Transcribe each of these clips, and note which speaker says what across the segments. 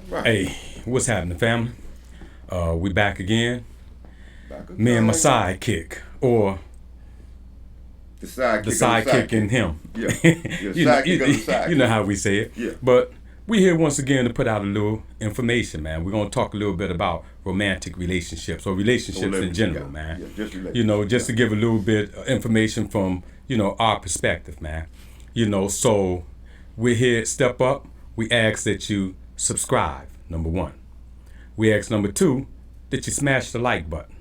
Speaker 1: Right.
Speaker 2: Hey, what's happening, family? We back again.
Speaker 1: Back
Speaker 2: Me and my
Speaker 1: again.
Speaker 2: sidekick, or
Speaker 1: The
Speaker 2: the
Speaker 1: sidekick of the
Speaker 2: sidekick
Speaker 1: sidekick.
Speaker 2: and him.
Speaker 1: Yeah. Yeah,
Speaker 2: you know,
Speaker 1: sidekick of the
Speaker 2: you know
Speaker 1: sidekick.
Speaker 2: how we say it.
Speaker 1: Yeah.
Speaker 2: But we here once again to put out a little information, man. We're gonna talk a little bit about romantic relationships or relationships in
Speaker 1: Yeah.
Speaker 2: general, man.
Speaker 1: Yeah. Just
Speaker 2: Just
Speaker 1: Yeah.
Speaker 2: to give a little bit of information from our perspective, man. So we're here at Step Up. We ask that you subscribe. Number one. We ask number two that you smash the like button.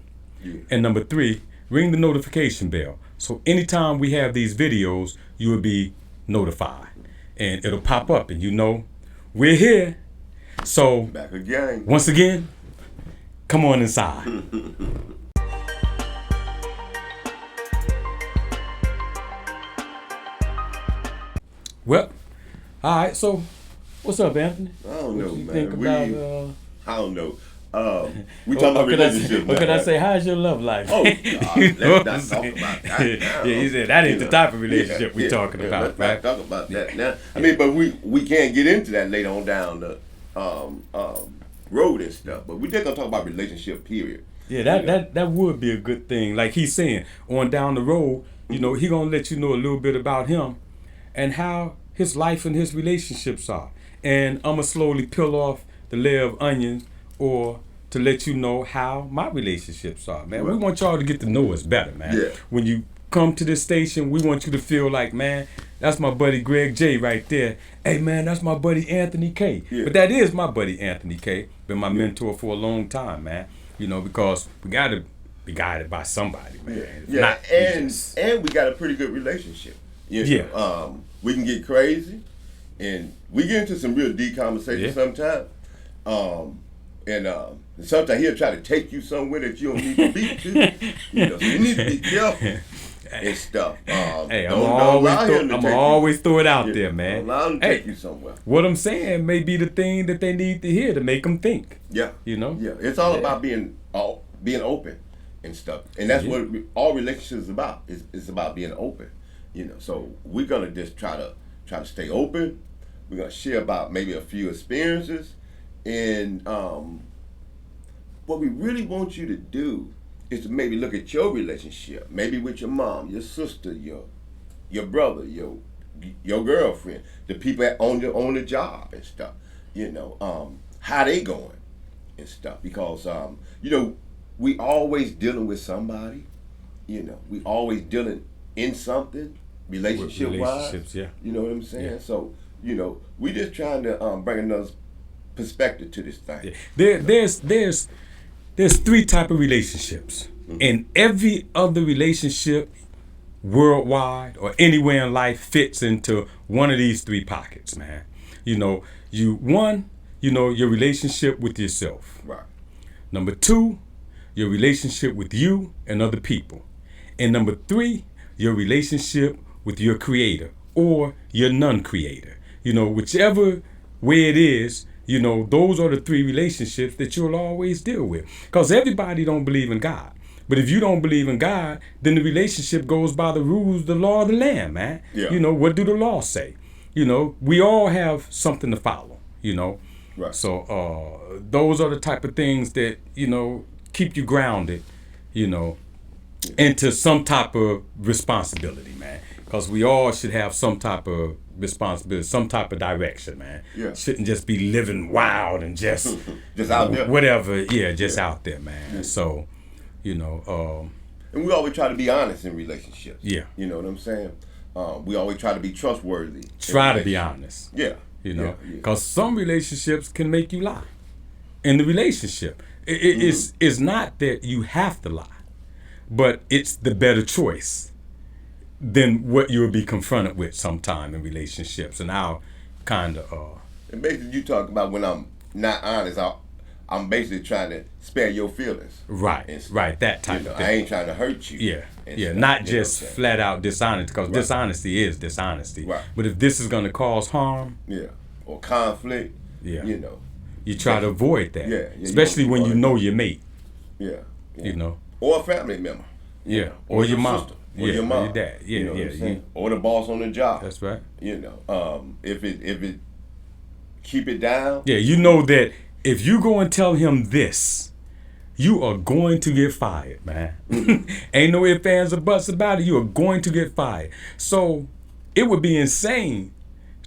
Speaker 1: Yeah.
Speaker 2: And number three, ring the notification bell. So anytime we have these videos, you will be notified. And it'll pop up and we're here. So
Speaker 1: Back again.
Speaker 2: once again, come on inside. Well, all right, so what's up, Anthony?
Speaker 1: I don't know,
Speaker 2: What you
Speaker 1: man.
Speaker 2: think
Speaker 1: I don't know. We
Speaker 2: or,
Speaker 1: talking about
Speaker 2: or could I
Speaker 1: relationships
Speaker 2: say, or
Speaker 1: now,
Speaker 2: could I
Speaker 1: right?
Speaker 2: say, how's your love life?
Speaker 1: Oh,
Speaker 2: You
Speaker 1: God,
Speaker 2: know
Speaker 1: let's
Speaker 2: what I'm
Speaker 1: not talk
Speaker 2: saying?
Speaker 1: about that now.
Speaker 2: Yeah, he said that ain't the type of relationship
Speaker 1: yeah,
Speaker 2: we talking
Speaker 1: yeah,
Speaker 2: about,
Speaker 1: let's
Speaker 2: right?
Speaker 1: not talk about that now. I mean, but we can't get into that later on down the road and stuff. But we just gonna talk about relationship, period.
Speaker 2: Yeah, that would be a good thing. Like he's saying, on down the road, he gonna let you know a little bit about him and how his life and his relationships are. And I'ma slowly peel off the layer of onions or to let you know how my relationships are, man. We
Speaker 1: Right.
Speaker 2: want y'all to get to know us better, man.
Speaker 1: Yeah.
Speaker 2: When you come to this station, we want you to feel like, man, that's my buddy Greg J right there. Hey man, that's my buddy Anthony K.
Speaker 1: Yeah.
Speaker 2: But that is my buddy Anthony K. Been my mentor for a long time, man. Because we gotta be guided by somebody, man. If
Speaker 1: Yeah,
Speaker 2: not, we
Speaker 1: and
Speaker 2: just-
Speaker 1: we got a pretty good relationship.
Speaker 2: Yeah.
Speaker 1: We can get crazy, and we get into some real deep conversations
Speaker 2: Yeah.
Speaker 1: sometimes. And sometimes he'll try to take you somewhere that you don't need to be to. So you need to be careful and stuff.
Speaker 2: Hey,
Speaker 1: don't allow him to
Speaker 2: I'm
Speaker 1: take you.
Speaker 2: always throw it out
Speaker 1: Yeah,
Speaker 2: there, man.
Speaker 1: Don't allow him to
Speaker 2: Hey,
Speaker 1: take you somewhere.
Speaker 2: what I'm saying may be the thing that they need to hear to make them think.
Speaker 1: Yeah.
Speaker 2: Yeah,
Speaker 1: It's all about being open and stuff, and that's what all relationships is about. It's about being open. So we're gonna just try to stay open. We're gonna share about maybe a few experiences, and what we really want you to do is to maybe look at your relationship, maybe with your mom, your sister, your brother, your girlfriend, the people that on the job and stuff. How they going and stuff, because we always dealing with somebody. We always dealing in something relationship wise.
Speaker 2: Relationships, yeah.
Speaker 1: You know what I'm saying?
Speaker 2: Yeah.
Speaker 1: So we just trying to bring another perspective to this thing.
Speaker 2: There's three type of relationships, and every other relationship worldwide or anywhere in life fits into one of these three pockets, man. Your relationship with yourself.
Speaker 1: Right.
Speaker 2: Number two, your relationship with you and other people. And number three, your relationship with your creator or your non-creator. Whichever way it is, those are the three relationships that you'll always deal with. Because everybody don't believe in God. But if you don't believe in God, then the relationship goes by the rules, the law of the land, man.
Speaker 1: Yeah.
Speaker 2: What do the law say? We all have something to follow,
Speaker 1: Right.
Speaker 2: So those are the type of things that, keep you grounded, into some type of responsibility, man. Because we all should have some type of responsibility, some type of direction, man.
Speaker 1: Yeah.
Speaker 2: Shouldn't just be living wild and just
Speaker 1: Just out there.
Speaker 2: whatever. Yeah, just out there, man. So,
Speaker 1: And we always try to be honest in relationships.
Speaker 2: Yeah.
Speaker 1: You know what I'm saying? We always try to be trustworthy. in
Speaker 2: try to be
Speaker 1: relationships.
Speaker 2: honest.
Speaker 1: Yeah. Yeah.
Speaker 2: Because some relationships can make you lie. In the relationship, it's not that you have to lie, but it's the better choice than what you'll be confronted with sometime in relationships. And I'll kind of
Speaker 1: And basically, you talk about when I'm not honest, I'm basically trying to spare your feelings.
Speaker 2: right,
Speaker 1: And stuff.
Speaker 2: right, that type of
Speaker 1: I
Speaker 2: thing.
Speaker 1: ain't trying to hurt you.
Speaker 2: Yeah,
Speaker 1: and
Speaker 2: yeah,
Speaker 1: stuff,
Speaker 2: not
Speaker 1: you know
Speaker 2: just
Speaker 1: what I'm saying?
Speaker 2: flat out dishonest, because dishonesty is dishonesty.
Speaker 1: Right.
Speaker 2: But if this is going to cause harm,
Speaker 1: Yeah. Or conflict.
Speaker 2: Yeah.
Speaker 1: You
Speaker 2: you try to avoid that.
Speaker 1: Yeah, you
Speaker 2: Especially
Speaker 1: wanna
Speaker 2: when you
Speaker 1: avoid
Speaker 2: know your mate.
Speaker 1: Yeah. Or a family member.
Speaker 2: Yeah. Or your mom.
Speaker 1: Sister, or
Speaker 2: Yeah,
Speaker 1: your
Speaker 2: or
Speaker 1: mom.
Speaker 2: your dad. Yeah,
Speaker 1: You know what
Speaker 2: yeah,
Speaker 1: I'm saying? Or the boss on the job.
Speaker 2: That's right.
Speaker 1: If it keep it down.
Speaker 2: Yeah, you know that if you go and tell him this, you are going to get fired, man. Ain't no ifs, ands, or buts about it. You are going to get fired. So it would be insane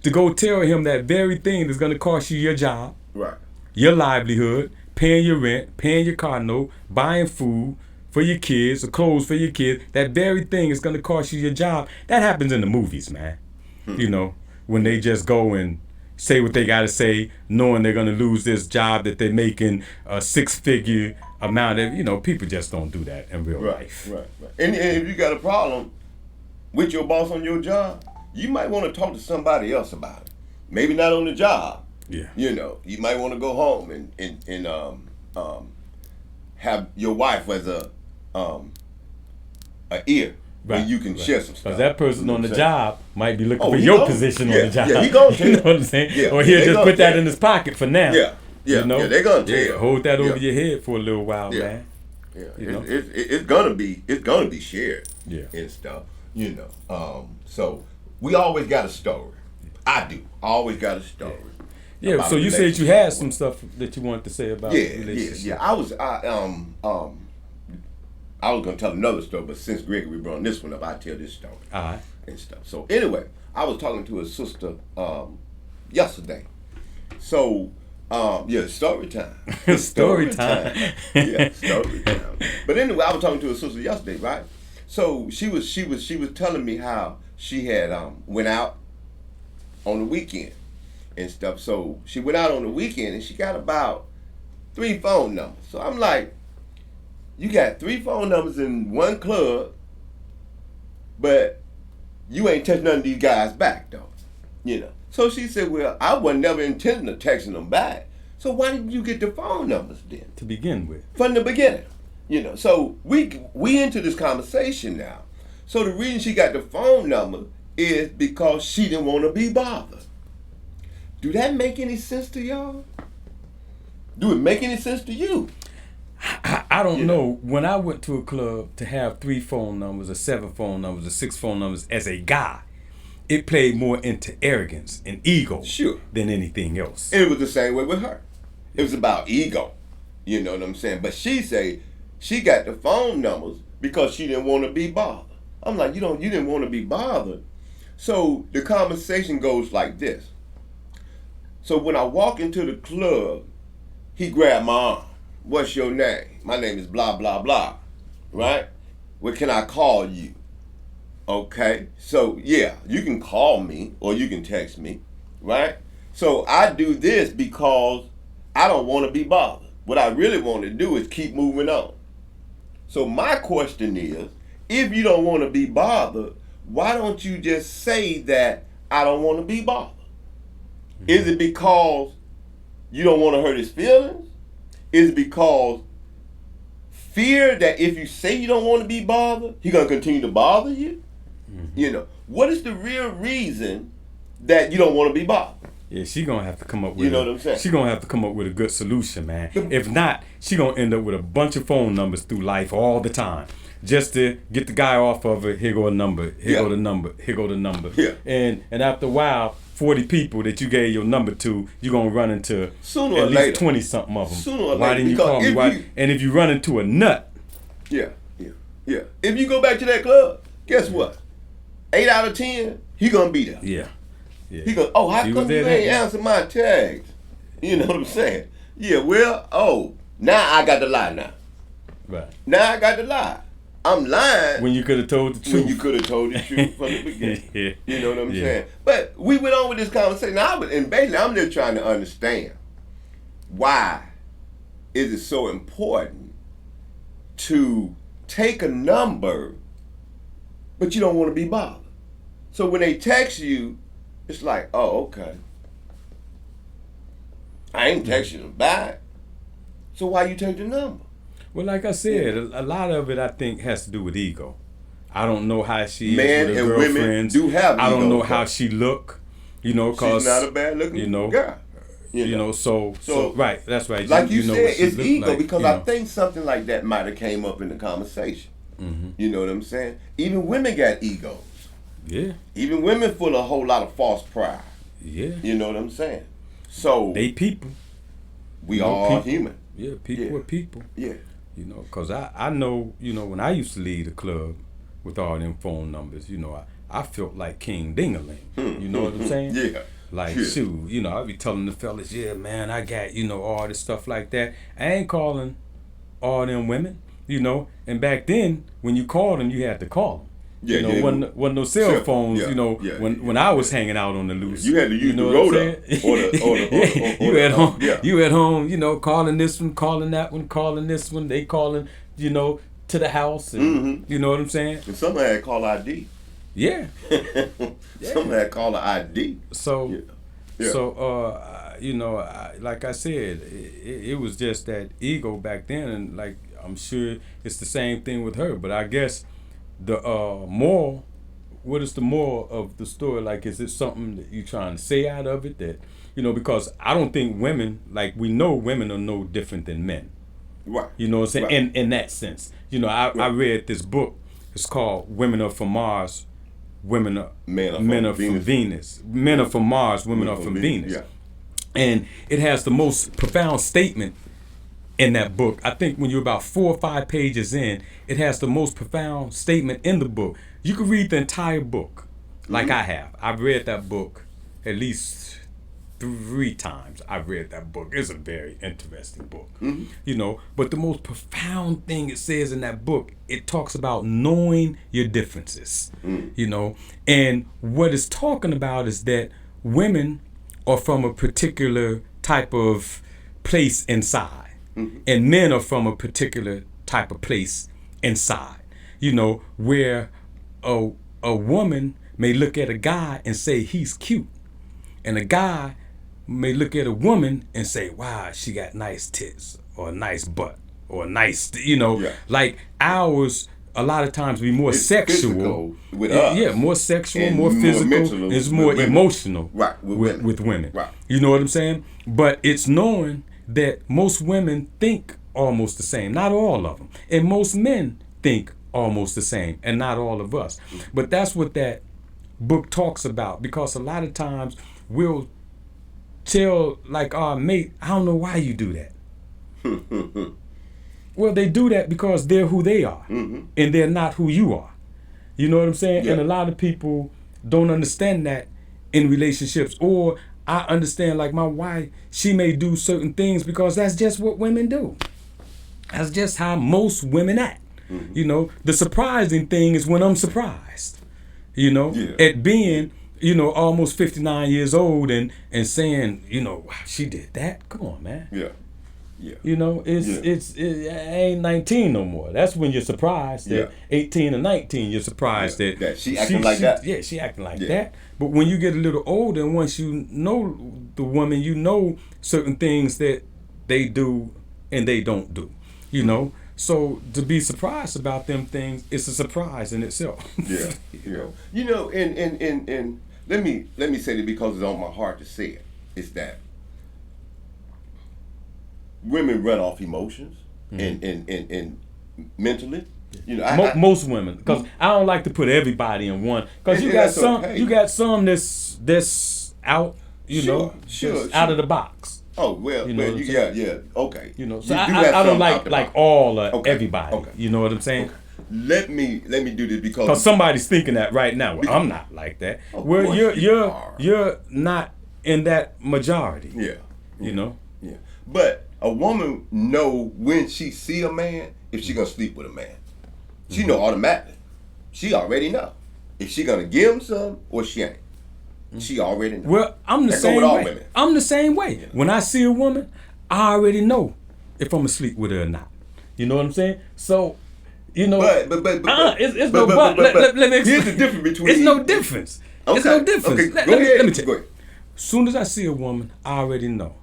Speaker 2: to go tell him that very thing that's going to cost you your job,
Speaker 1: Right.
Speaker 2: your livelihood, paying your rent, paying your car note, buying food for your kids, or clothes for your kids. That very thing is going to cost you your job. That happens in the movies, man. You know, when they just go and say what they got to say, knowing they're going to lose this job that they're making a six-figure amount of, you know, people just don't do that in real life.
Speaker 1: Right. And if you got a problem with your boss on your job, you might want to talk to somebody else about it. Maybe not on the job.
Speaker 2: Yeah.
Speaker 1: You know, you might want to go home and have your wife as a ear where you can share some stuff.
Speaker 2: Because that person
Speaker 1: You know
Speaker 2: on the
Speaker 1: what I'm saying?
Speaker 2: job might be looking for
Speaker 1: he
Speaker 2: your
Speaker 1: gonna-
Speaker 2: position
Speaker 1: yeah,
Speaker 2: on the job.
Speaker 1: yeah, he gonna tell
Speaker 2: you know
Speaker 1: you.
Speaker 2: what I'm saying?
Speaker 1: Yeah,
Speaker 2: or he'll
Speaker 1: they
Speaker 2: just
Speaker 1: gonna
Speaker 2: put that
Speaker 1: tell
Speaker 2: in his pocket for now.
Speaker 1: Yeah.
Speaker 2: You know?
Speaker 1: They're gonna tell you.
Speaker 2: Hold that over
Speaker 1: Yeah.
Speaker 2: your head for a little while,
Speaker 1: Yeah.
Speaker 2: man.
Speaker 1: Yeah,
Speaker 2: You know?
Speaker 1: it's gonna be shared.
Speaker 2: Yeah.
Speaker 1: And stuff. You know. So we always got a story. I do. I always got a story.
Speaker 2: Yeah,
Speaker 1: about
Speaker 2: so you said you
Speaker 1: relationship.
Speaker 2: had some stuff that you wanted to say about relationships.
Speaker 1: Yeah. I was gonna tell another story, but since Gregory brought this one up, I'll tell this story
Speaker 2: All right.
Speaker 1: and stuff. So anyway, I was talking to a sister yesterday. So story time.
Speaker 2: Story time.
Speaker 1: Yeah, story time. But anyway, I was talking to a sister yesterday, right? So she was telling me how she had went out on the weekend and stuff. So she went out on the weekend and she got about 3 phone numbers. So I'm like, you got 3 phone numbers in one club, but you ain't touched none of these guys back though. You know. So she said, well, I wasn't never intending of texting them back. So why didn't you get the phone numbers then?
Speaker 2: To begin with.
Speaker 1: From the beginning. You know. So we into this conversation now. So the reason she got the phone number is because she didn't want to be bothered. Do that make any sense to y'all? Do it make any sense to you?
Speaker 2: I don't know. When I went to a club to have 3 phone numbers or 7 phone numbers or 6 phone numbers as a guy, it played more into arrogance and ego
Speaker 1: Sure.
Speaker 2: than anything else.
Speaker 1: And it was the same way with her. It was about ego. You know what I'm saying? But she say she got the phone numbers because she didn't want to be bothered. I'm like, you didn't want to be bothered. So the conversation goes like this. So when I walk into the club, he grabbed my arm. What's your name? My name is blah, blah, blah. Right? What can I call you? Okay. So yeah, you can call me or you can text me. Right? So I do this because I don't want to be bothered. What I really want to do is keep moving on. So my question is, if you don't want to be bothered, why don't you just say that I don't want to be bothered? Mm-hmm. Is it because you don't want to hurt his feelings? Is it because fear that if you say you don't want to be bothered, he's going to continue to bother you? Mm-hmm. You know, what is the real reason that you don't want to be bothered?
Speaker 2: Yeah, she gonna have to come up with.
Speaker 1: You know what I'm saying?
Speaker 2: She gonna have to come up with a good solution, man. If not, she gonna end up with a bunch of phone numbers through life all the time, just to get the guy off of it. Here go a number. Here go the number. Here go the number.
Speaker 1: Yeah.
Speaker 2: And after a while, 40 people that you gave your number to, you gonna run into
Speaker 1: Sooner or
Speaker 2: at least
Speaker 1: later.
Speaker 2: 20 something of them.
Speaker 1: Sooner or
Speaker 2: Why
Speaker 1: later,
Speaker 2: didn't you
Speaker 1: because
Speaker 2: call me?
Speaker 1: if
Speaker 2: Why?
Speaker 1: you-
Speaker 2: And if you run into a nut,
Speaker 1: Yeah. If you go back to that club, guess what? 8 out of 10, he gonna be there.
Speaker 2: yeah.
Speaker 1: He goes, oh, how
Speaker 2: He
Speaker 1: come
Speaker 2: was
Speaker 1: you
Speaker 2: there
Speaker 1: ain't
Speaker 2: then.
Speaker 1: answer my text? You know what I'm saying? Yeah, well, now I got to lie now.
Speaker 2: Right.
Speaker 1: Now I got to lie. I'm lying
Speaker 2: When you could have told the truth.
Speaker 1: when you could have told the truth from the beginning.
Speaker 2: Yeah.
Speaker 1: You know what I'm
Speaker 2: Yeah.
Speaker 1: saying? But we went on with this conversation. And basically, I'm just trying to understand why is it so important to take a number, but you don't want to be bothered. So when they text you, it's like, oh, okay. I ain't texting them back. So why you take the number?
Speaker 2: Well, like I said, a lot of it I think has to do with ego. I don't know how she
Speaker 1: Men
Speaker 2: is with her
Speaker 1: and women
Speaker 2: girlfriends.
Speaker 1: do have
Speaker 2: I don't
Speaker 1: ego,
Speaker 2: know how
Speaker 1: but
Speaker 2: she look. You know, cause
Speaker 1: She's not a bad looking
Speaker 2: you know,
Speaker 1: girl.
Speaker 2: You know, so right. That's right.
Speaker 1: Like you
Speaker 2: know
Speaker 1: said,
Speaker 2: what she
Speaker 1: it's
Speaker 2: look
Speaker 1: ego
Speaker 2: like,
Speaker 1: because
Speaker 2: you
Speaker 1: I
Speaker 2: know.
Speaker 1: think something like that might have came up in the conversation.
Speaker 2: Mm-hmm.
Speaker 1: You know what I'm saying? Even women got egos.
Speaker 2: Yeah,
Speaker 1: Even women full of a whole lot of false pride.
Speaker 2: yeah.
Speaker 1: You know what I'm saying? So
Speaker 2: they people.
Speaker 1: We
Speaker 2: You know,
Speaker 1: all
Speaker 2: people.
Speaker 1: human.
Speaker 2: Yeah, people
Speaker 1: Yeah.
Speaker 2: are people.
Speaker 1: Yeah.
Speaker 2: You know, because I know, you know, when I used to lead a club with all them phone numbers, you know, I felt like King Dingaling. You know what I'm saying?
Speaker 1: Yeah.
Speaker 2: Like,
Speaker 1: Yeah.
Speaker 2: shoot, you know, I be telling the fellas, yeah, man, I got, you know, all this stuff like that. I ain't calling all them women, you know. And back then, when you called them, you had to call them.
Speaker 1: Yeah,
Speaker 2: You know,
Speaker 1: yeah.
Speaker 2: wasn't no cell
Speaker 1: Cell phone,
Speaker 2: phones,
Speaker 1: yeah,
Speaker 2: you know,
Speaker 1: yeah,
Speaker 2: when
Speaker 1: yeah,
Speaker 2: I was hanging out on the loose.
Speaker 1: You had to use the
Speaker 2: know what I'm
Speaker 1: rotor
Speaker 2: saying?
Speaker 1: or
Speaker 2: You at home,
Speaker 1: yeah.
Speaker 2: you at home, you know, calling this one, calling that one, calling this one, they calling, you know, to the house, and you know what I'm saying?
Speaker 1: And some had call ID.
Speaker 2: Yeah.
Speaker 1: Some had caller ID.
Speaker 2: So,
Speaker 1: Yeah. Yeah.
Speaker 2: so you know, like I said, it was just that ego back then, and like I'm sure it's the same thing with her. But I guess the moral, what is the moral of the story? Like, is it something that you trying to say out of it that, you know, because I don't think women, like we know women are no different than men.
Speaker 1: Right.
Speaker 2: You know what I'm saying?
Speaker 1: Right.
Speaker 2: In that sense. You know, I read this book. It's called Women Are From Mars, Men Are from Venus. Men are from Mars, Women Are from Venus.
Speaker 1: Yeah.
Speaker 2: And it has the most profound statement in that book. I think when you're about 4 or 5 pages in, it has the most profound statement in the book. You can read the entire book, like I have. I've read that book at least 3 times. I've read that book. It's a very interesting book. You know, but the most profound thing it says in that book, it talks about knowing your differences. You know, and what it's talking about is that women are from a particular type of place inside. And men are from a particular type of place inside. You know, where a woman may look at a guy and say he's cute. And a guy may look at a woman and say, wow, she got nice tits or a nice butt or a nice, you know, like ours a lot of times be more
Speaker 1: It's
Speaker 2: sexual
Speaker 1: physical with us.
Speaker 2: Yeah, more sexual,
Speaker 1: And
Speaker 2: more
Speaker 1: more
Speaker 2: physical.
Speaker 1: mental
Speaker 2: It's
Speaker 1: with
Speaker 2: more
Speaker 1: women.
Speaker 2: emotional
Speaker 1: Right,
Speaker 2: with women.
Speaker 1: Right.
Speaker 2: You know what I'm saying? But it's knowing that most women think almost the same. Not all of them. And most men think almost the same, and not all of us. But that's what that book talks about, because a lot of times we'll tell like our mate, I don't know why you do that. Well, they do that because they're who they are, and they're not who you are. You know what I'm saying?
Speaker 1: Yeah.
Speaker 2: And a lot of people don't understand that in relationships. Or I understand, like my wife, she may do certain things because that's just what women do. That's just how most women act. You know, the surprising thing is when I'm surprised, you know, at being, you know, almost 59 years old and saying, you know, wow, she did that. Come on, man.
Speaker 1: Yeah. Yeah.
Speaker 2: You know, it ain't 19 no more. That's when you're surprised that 18 or 19, you're surprised that
Speaker 1: she acting like that.
Speaker 2: Yeah, she acting like that. But when you get a little older, and once you know the woman, you know certain things that they do and they don't do. You know, so to be surprised about them things, it's a surprise in itself.
Speaker 1: Yeah. You know, and let me say that because it's on my heart to say it. It's that women run off emotions and mentally. You know,
Speaker 2: most women, because I don't like to put everybody in one. Because you got some,
Speaker 1: okay.
Speaker 2: you got some that's out, you know, out of the box.
Speaker 1: Oh well,
Speaker 2: You know what I'm
Speaker 1: yeah, okay.
Speaker 2: You know,
Speaker 1: You
Speaker 2: so
Speaker 1: do
Speaker 2: I
Speaker 1: have
Speaker 2: don't
Speaker 1: some out the
Speaker 2: like
Speaker 1: box.
Speaker 2: all
Speaker 1: Okay,
Speaker 2: everybody.
Speaker 1: okay.
Speaker 2: You know what I'm saying?
Speaker 1: Okay. Let me do this
Speaker 2: Because
Speaker 1: because
Speaker 2: somebody's thinking that right now. Well, I'm not like that.
Speaker 1: Of
Speaker 2: Well,
Speaker 1: course you are.
Speaker 2: you're not in that majority.
Speaker 1: yeah,
Speaker 2: You know.
Speaker 1: yeah. But a woman know when she see a man if she gonna sleep with a man. She know automatically. She already know if she gonna give him some or she ain't. She already know.
Speaker 2: Well, I'm the
Speaker 1: That go
Speaker 2: same
Speaker 1: with all
Speaker 2: way.
Speaker 1: women.
Speaker 2: I'm the same way. When I see a woman, I already know if I'm gonna sleep with her or not. You know what I'm saying? So, you know,
Speaker 1: But
Speaker 2: it's no but. Let me explain.
Speaker 1: here's the difference between.
Speaker 2: It's no difference. It's no difference.
Speaker 1: Okay,
Speaker 2: Let
Speaker 1: go ahead.
Speaker 2: me tell
Speaker 1: Go
Speaker 2: you.
Speaker 1: ahead.
Speaker 2: As soon as I see a woman, I already know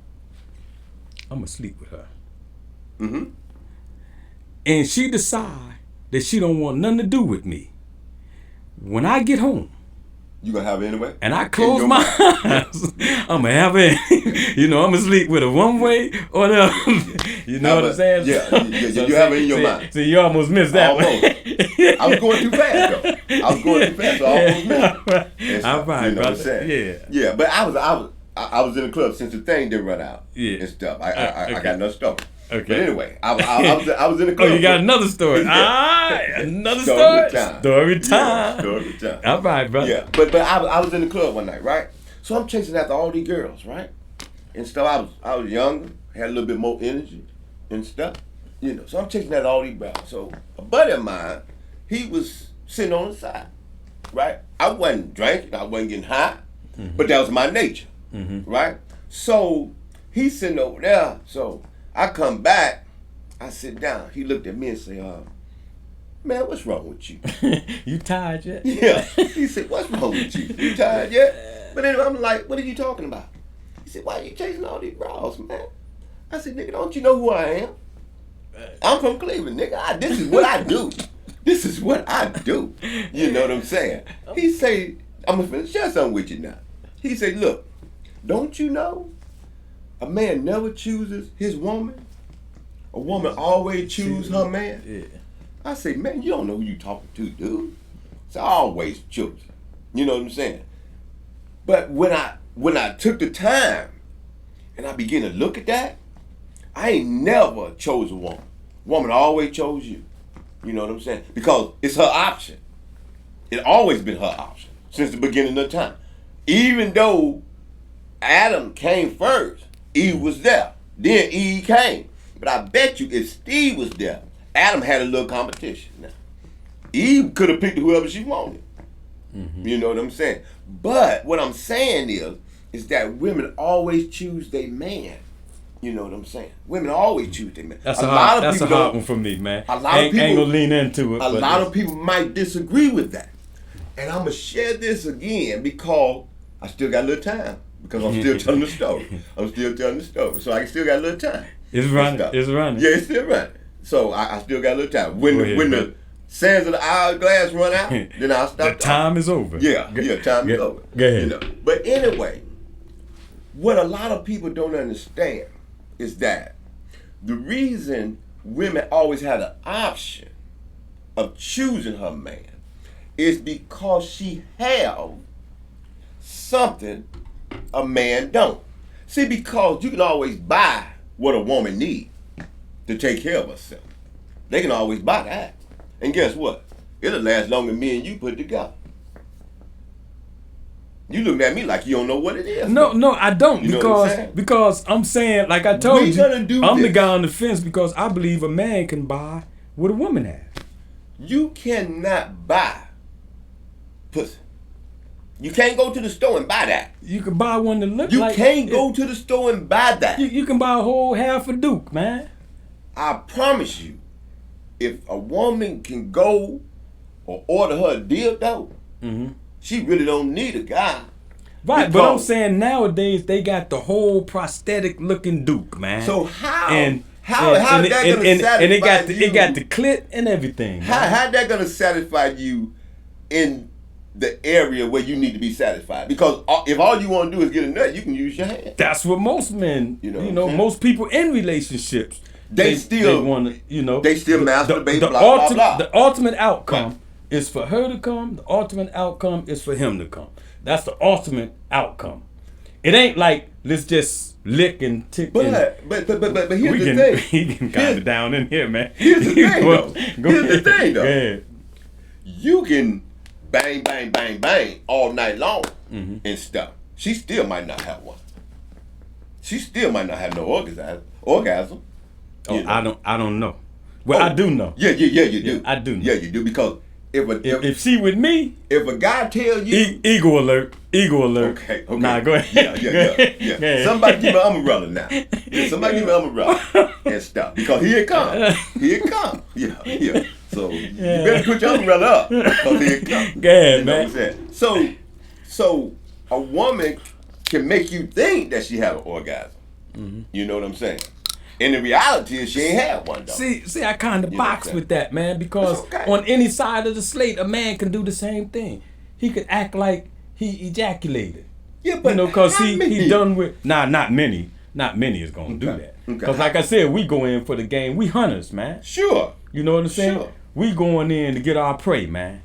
Speaker 2: I'm gonna sleep with her. And she decide that she don't want nothing to do with me. When I get home,
Speaker 1: You gonna have it anyway?
Speaker 2: and I
Speaker 1: In
Speaker 2: close
Speaker 1: your
Speaker 2: my
Speaker 1: mind.
Speaker 2: eyes, I'm gonna have it. You know, I'm gonna sleep with her one way or the other. You know what I'm saying?
Speaker 1: Yeah, you have it in your mind.
Speaker 2: So you almost missed that
Speaker 1: Almost.
Speaker 2: one.
Speaker 1: I was going too fast though. I was going too fast, so I almost missed it.
Speaker 2: I'm fine,
Speaker 1: You know what I'm
Speaker 2: brother.
Speaker 1: saying?
Speaker 2: Yeah.
Speaker 1: Yeah, but I was I was in the club since the thing didn't run out.
Speaker 2: Yeah.
Speaker 1: And stuff. I got another story.
Speaker 2: Okay.
Speaker 1: But anyway, I was in the club.
Speaker 2: Oh, you got another story. Another story. Story time.
Speaker 1: Yeah, story time.
Speaker 2: All right, brother.
Speaker 1: Yeah, but I was in the club one night, right? So I'm chasing after all these girls, right? And stuff. I was younger, had a little bit more energy and stuff. So I'm chasing after all these girls. So a buddy of mine, he was sitting on the side, right? I wasn't drinking, I wasn't getting high, but that was my nature, right? So he's sitting over there. So I come back, I sit down. He looked at me and said, man, what's wrong with you?
Speaker 2: You tired yet?
Speaker 1: Yeah. He said, what's wrong with you? You tired yet? But anyway, I'm like, what are you talking about? He said, why are you chasing all these bras, man? I said, nigga, don't you know who I am? I'm from Cleveland, nigga. This is what I do. This is what I do. You know what I'm saying? He say, I'm going to share something with you now. He said, look, don't you know a man never chooses his woman? A woman always chooses her man?
Speaker 2: Yeah.
Speaker 1: I say, man, you don't know who you talking to, dude. It's always chosen. You know what I'm saying? But when I took the time and I began to look at that, I ain't never chose a woman. Woman always chose you. You know what I'm saying? Because it's her option. It always been her option since the beginning of time. Even though Adam came first, Eve was there. Then Eve came. But I bet you if Steve was there, Adam had a little competition. Now, Eve could have picked whoever she wanted. You know what I'm saying? But what I'm saying is that women always choose their man. You know what I'm saying? Women always choose their man.
Speaker 2: That's a hard one for me, man.
Speaker 1: A lot of people
Speaker 2: ain't gonna lean into it.
Speaker 1: A lot of people might disagree with that. And I'm gonna share this again because I still got a little time. Because I'm still telling the story. So I still got a little time.
Speaker 2: It's running. It's running.
Speaker 1: Yeah, it's still running. So I still got a little time. When the sands of the hourglass run out, then I'll stop.
Speaker 2: The time is over.
Speaker 1: Yeah, time is over.
Speaker 2: Go ahead.
Speaker 1: But anyway, what a lot of people don't understand is that the reason women always had an option of choosing her man is because she have something a man don't. See, because you can always buy what a woman needs to take care of herself. They can always buy that. And guess what? It'll last longer than me and you put together. You looking at me like you don't know what it is.
Speaker 2: No, I don't.
Speaker 1: You
Speaker 2: because I'm saying, like I told you, I'm the guy on the fence because I believe a man can buy what a woman has.
Speaker 1: You cannot buy pussy. You can't go to the store and buy that.
Speaker 2: You can buy one that looks
Speaker 1: You
Speaker 2: like...
Speaker 1: can't go to the store and buy that.
Speaker 2: You can buy a whole half a Duke, man.
Speaker 1: I promise you, if a woman can go or order her a dildo, she really don't need a guy.
Speaker 2: Right, but I'm saying nowadays they got the whole prosthetic looking Duke, man.
Speaker 1: So how?
Speaker 2: How
Speaker 1: that gonna satisfy
Speaker 2: and
Speaker 1: you?
Speaker 2: it got the clit and everything.
Speaker 1: How that gonna satisfy you in the area where you need to be satisfied? Because if all you want to do is get a nut, you can use your hand.
Speaker 2: That's what most men, most people in relationships,
Speaker 1: they still
Speaker 2: want to,
Speaker 1: they still masturbate. Blah, blah.
Speaker 2: The ultimate outcome is for her to come. The ultimate outcome is for him to come. That's the ultimate outcome. It ain't like let's just lick and tick.
Speaker 1: But here's the thing.
Speaker 2: He can kind of down in here, man.
Speaker 1: Here's the thing, though. Here's the thing, though.
Speaker 2: Go ahead.
Speaker 1: You can bang, bang, bang, bang all night long and stuff. She still might not have one. She still might not have no orgasm.
Speaker 2: Oh, I don't know. Well, I do know.
Speaker 1: Yeah, you do.
Speaker 2: I do know.
Speaker 1: Yeah, you do, because
Speaker 2: if she with me,
Speaker 1: if a guy tell you
Speaker 2: ego alert. Okay.
Speaker 1: Nah,
Speaker 2: go ahead.
Speaker 1: Yeah. Somebody give me an umbrella now. Yeah, somebody give me an umbrella and stuff, because here it come. Yeah. So you better put your umbrella up, because here it come.
Speaker 2: Go ahead,
Speaker 1: man. What I'm saying? So a woman can make you think that she have an orgasm. You know what I'm saying? And the reality is she ain't had one, though.
Speaker 2: See, I kind of box with that, man, because on any side of the slate, a man can do the same thing. He could act like he ejaculated.
Speaker 1: Yeah, but
Speaker 2: because he done with... Nah, not many. Not many is going to do that. Because like I said, we go in for the game. We hunters, man.
Speaker 1: Sure.
Speaker 2: You know what I'm saying?
Speaker 1: Sure.
Speaker 2: We going in to get our prey, man.